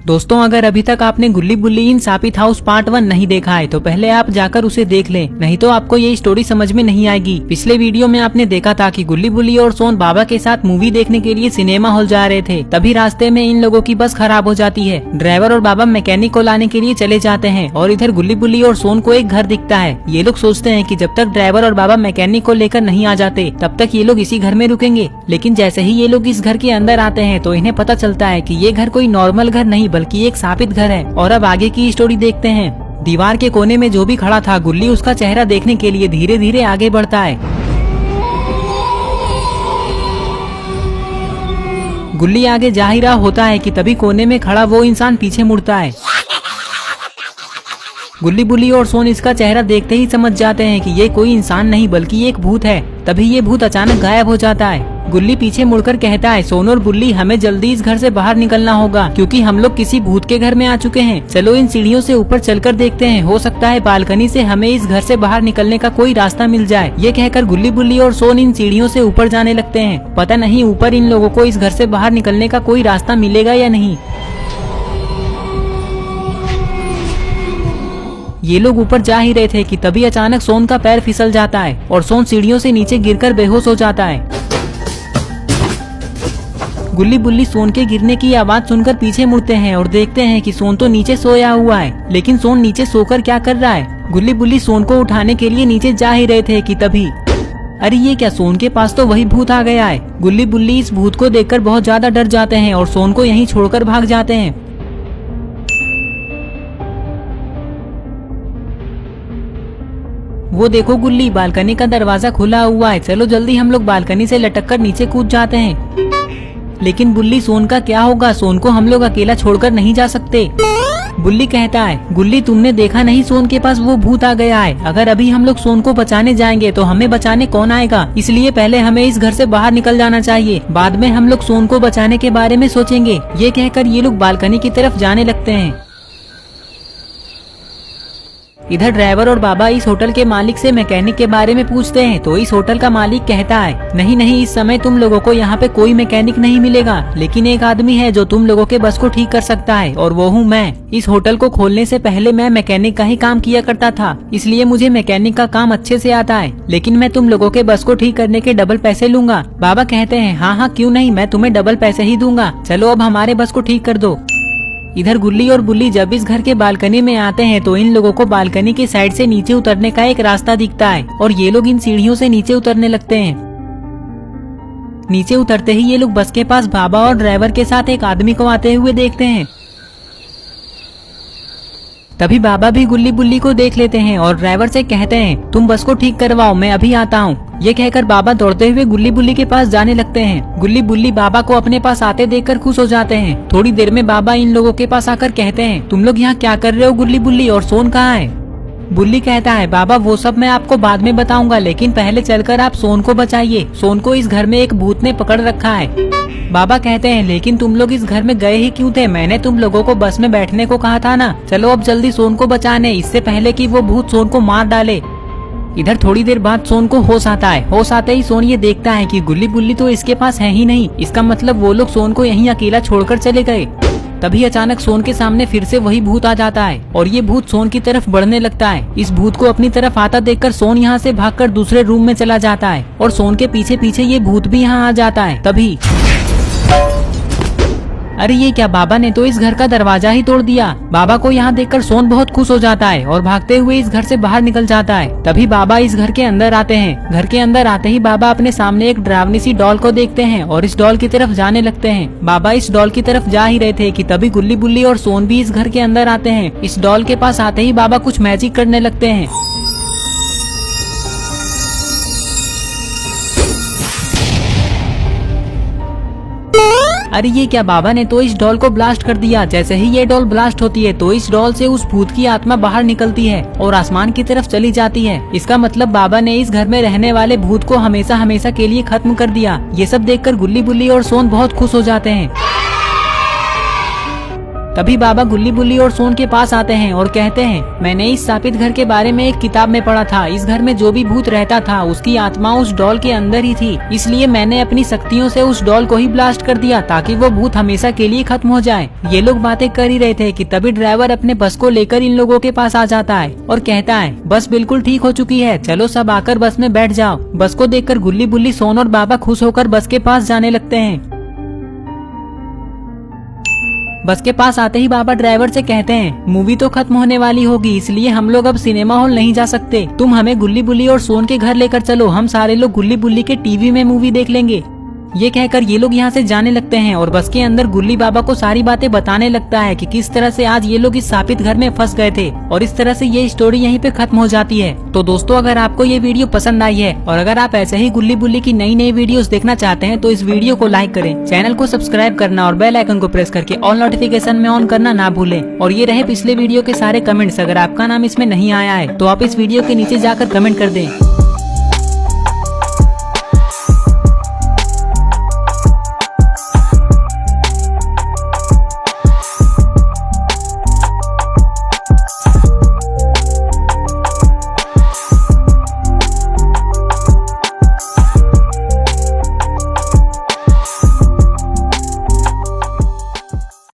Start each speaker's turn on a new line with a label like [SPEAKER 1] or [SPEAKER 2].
[SPEAKER 1] दोस्तों, अगर अभी तक आपने गुल्ली बुल्ली इन सापित हाउस पार्ट 1 नहीं देखा है तो पहले आप जाकर उसे देख लें, नहीं तो आपको ये स्टोरी समझ में नहीं आएगी। पिछले वीडियो में आपने देखा था कि गुल्ली बुल्ली और सोन बाबा के साथ मूवी देखने के लिए सिनेमा हॉल जा रहे थे। तभी रास्ते में इन लोगों की बस खराब हो जाती है। ड्राइवर और बाबा मैकेनिक को लाने के लिए चले जाते हैं और इधर गुल्ली बुल्ली और सोन को एक घर दिखता है। ये लोग सोचते हैं कि जब तक ड्राइवर और बाबा मैकेनिक को लेकर नहीं आ जाते तब तक ये लोग इसी घर में रुकेंगे। लेकिन जैसे ही ये लोग इस घर के अंदर आते हैं तो इन्हें पता चलता है कि ये घर कोई नॉर्मल घर नहीं बल्कि एक सापित घर है। और अब आगे की स्टोरी देखते हैं। दीवार के कोने में जो भी खड़ा था गुल्ली उसका चेहरा देखने के लिए धीरे धीरे आगे बढ़ता है। गुल्ली आगे जा ही रहा होता है कि तभी कोने में खड़ा वो इंसान पीछे मुड़ता है। गुल्ली बुल्ली और सोन इसका चेहरा देखते ही समझ जाते हैं कि ये कोई इंसान नहीं बल्कि एक भूत है। तभी ये भूत अचानक गायब हो जाता है। गुल्ली पीछे मुड़कर कहता है, सोन और बुल्ली हमें जल्दी इस घर से बाहर निकलना होगा क्योंकि हम लोग किसी भूत के घर में आ चुके हैं। चलो इन सीढ़ियों से ऊपर चलकर देखते हैं, हो सकता है बालकनी से हमें इस घर से बाहर निकलने का कोई रास्ता मिल जाए। ये कहकर गुल्ली बुल्ली और सोन इन सीढ़ियों से ऊपर जाने लगते हैं। पता नहीं ऊपर इन लोगों को इस घर से बाहर निकलने का कोई रास्ता मिलेगा या नहीं। ये लोग ऊपर जा ही रहे थे कि तभी अचानक सोन का पैर फिसल जाता है और सोन सीढ़ियों से नीचे गिरकर बेहोश हो जाता है। गुल्ली बुल्ली सोन के गिरने की आवाज सुनकर पीछे मुड़ते हैं और देखते हैं कि सोन तो नीचे सोया हुआ है। लेकिन सोन नीचे सोकर क्या कर रहा है? गुल्ली बुल्ली सोन को उठाने के लिए नीचे जा ही रहे थे कि तभी अरे ये क्या, सोन के पास तो वही भूत आ गया है। गुल्ली बुल्ली इस भूत को देखकर बहुत ज्यादा डर जाते हैं और सोन को यहीं छोड़कर भाग जाते हैं। वो देखो गुल्ली, बालकनी का दरवाजा खुला हुआ है। चलो जल्दी हम लोग बालकनी से लटक कर नीचे कूद जाते हैं। लेकिन बुल्ली, सोन का क्या होगा? सोन को हम लोग अकेला छोड़कर नहीं जा सकते। बुल्ली कहता है, गुल्ली तुमने देखा नहीं सोन के पास वो भूत आ गया है। अगर अभी हम लोग सोन को बचाने जाएंगे तो हमें बचाने कौन आएगा? इसलिए पहले हमें इस घर से बाहर निकल जाना चाहिए, बाद में हम लोग सोन को बचाने के बारे में सोचेंगे। ये कहकर ये लोग बालकनी की तरफ जाने लगते हैं। इधर ड्राइवर और बाबा इस होटल के मालिक से मैकेनिक के बारे में पूछते हैं तो इस होटल का मालिक कहता है, नहीं नहीं, इस समय तुम लोगों को यहाँ पे कोई मैकेनिक नहीं मिलेगा, लेकिन एक आदमी है जो तुम लोगों के बस को ठीक कर सकता है और वो हूँ मैं। इस होटल को खोलने से पहले मैं मैकेनिक का ही काम किया करता था, इसलिए मुझे मैकेनिक का काम अच्छे से आता है। लेकिन मैं तुम लोगों के बस को ठीक करने के डबल पैसे लूंगा। बाबा कहते हैं, हाँ हाँ क्यों नहीं, मैं तुम्हें डबल पैसे ही दूंगा। चलो अब हमारे बस को ठीक कर दो। इधर गुल्ली और बुल्ली जब इस घर के बालकनी में आते हैं तो इन लोगों को बालकनी के साइड से नीचे उतरने का एक रास्ता दिखता है और ये लोग इन सीढ़ियों से नीचे उतरने लगते हैं। नीचे उतरते ही ये लोग बस के पास बाबा और ड्राइवर के साथ एक आदमी को आते हुए देखते हैं। तभी बाबा भी गुल्ली बुल्ली को देख लेते हैं और ड्राइवर से कहते हैं, तुम बस को ठीक करवाओ, मैं अभी आता हूँ। ये कहकर बाबा दौड़ते हुए गुल्ली बुल्ली के पास जाने लगते हैं। गुल्ली बुल्ली बाबा को अपने पास आते देखकर खुश हो जाते हैं। थोड़ी देर में बाबा इन लोगों के पास आकर कहते हैं, तुम लोग यहाँ क्या कर रहे हो गुल्ली बुल्ली, और सोन कहाँ है? बुल्ली कहता है, बाबा वो सब मैं आपको बाद में बताऊंगा, लेकिन पहले चलकर आप सोन को बचाइए। सोन को इस घर में एक भूत ने पकड़ रखा है। बाबा कहते हैं, लेकिन तुम लोग इस घर में गए ही क्यों थे? मैंने तुम लोगों को बस में बैठने को कहा था ना। चलो अब जल्दी सोन को बचाने, इससे पहले कि वो भूत सोन को मार डाले। इधर थोड़ी देर बाद सोन को होश आता है। होश आते ही सोन ये देखता है कि गुल्ली बुल्ली तो इसके पास है ही नहीं। इसका मतलब वो लोग सोन को यहीं अकेला छोड़कर चले गए। तभी अचानक सोन के सामने फिर से वही भूत आ जाता है और ये भूत सोन की तरफ बढ़ने लगता है। इस भूत को अपनी तरफ आता देखकर सोन यहाँ से भागकर दूसरे रूम में चला जाता है और सोन के पीछे पीछे ये भूत भी यहाँ आ जाता है। तभी अरे ये क्या, बाबा ने तो इस घर का दरवाजा ही तोड़ दिया। बाबा को यहाँ देखकर सोन बहुत खुश हो जाता है और भागते हुए इस घर से बाहर निकल जाता है। तभी बाबा इस घर के अंदर आते हैं। घर के अंदर आते ही बाबा अपने सामने एक डरावनी सी डॉल को देखते हैं और इस डॉल की तरफ जाने लगते हैं। बाबा इस डॉल की तरफ जा ही रहे थे कि तभी गुल्ली बुल्ली और सोन भी इस घर के अंदर आते हैं। इस डॉल के पास आते ही बाबा कुछ मैजिक करने लगते हैं। अरे ये क्या, बाबा ने तो इस डॉल को ब्लास्ट कर दिया। जैसे ही ये डॉल ब्लास्ट होती है तो इस डॉल से उस भूत की आत्मा बाहर निकलती है और आसमान की तरफ चली जाती है। इसका मतलब बाबा ने इस घर में रहने वाले भूत को हमेशा हमेशा के लिए खत्म कर दिया। ये सब देखकर गुल्ली बुल्ली और सोन बहुत खुश हो जाते हैं। तभी बाबा गुल्ली बुल्ली और सोन के पास आते हैं और कहते हैं, मैंने इस शापित घर के बारे में एक किताब में पढ़ा था। इस घर में जो भी भूत रहता था उसकी आत्मा उस डॉल के अंदर ही थी, इसलिए मैंने अपनी शक्तियों से उस डॉल को ही ब्लास्ट कर दिया ताकि वो भूत हमेशा के लिए खत्म हो जाए। ये लोग बातें कर ही रहे थे कि तभी ड्राइवर अपने बस को लेकर इन लोगों के पास आ जाता है और कहता है, बस बिल्कुल ठीक हो चुकी है, चलो सब आकर बस में बैठ जाओ। बस को देखकर गुल्ली बुल्ली, सोन और बाबा खुश होकर बस के पास जाने लगते हैं। बस के पास आते ही बाबा ड्राइवर से कहते हैं, मूवी तो खत्म होने वाली होगी, इसलिए हम लोग अब सिनेमा हॉल नहीं जा सकते। तुम हमें गुल्ली बुल्ली और सोन के घर लेकर चलो, हम सारे लोग गुल्ली बुल्ली के टीवी में मूवी देख लेंगे। ये कहकर ये लोग यहाँ से जाने लगते हैं और बस के अंदर गुल्ली बाबा को सारी बातें बताने लगता है कि किस तरह से आज ये लोग इस शापित घर में फंस गए थे, और इस तरह से ये स्टोरी यहीं पे खत्म हो जाती है। तो दोस्तों, अगर आपको ये वीडियो पसंद आई है और अगर आप ऐसे ही गुल्ली बुल्ली की नई नई वीडियोस देखना चाहते हैं तो इस वीडियो को लाइक करें, चैनल को सब्सक्राइब करना और बेल आइकन को प्रेस करके ऑल नोटिफिकेशन में ऑन करना ना भूलें। और ये रहे पिछले वीडियो के सारे कमेंट्स, अगर आपका नाम इसमें नहीं आया है तो आप इस वीडियो के नीचे जाकर कमेंट कर दें।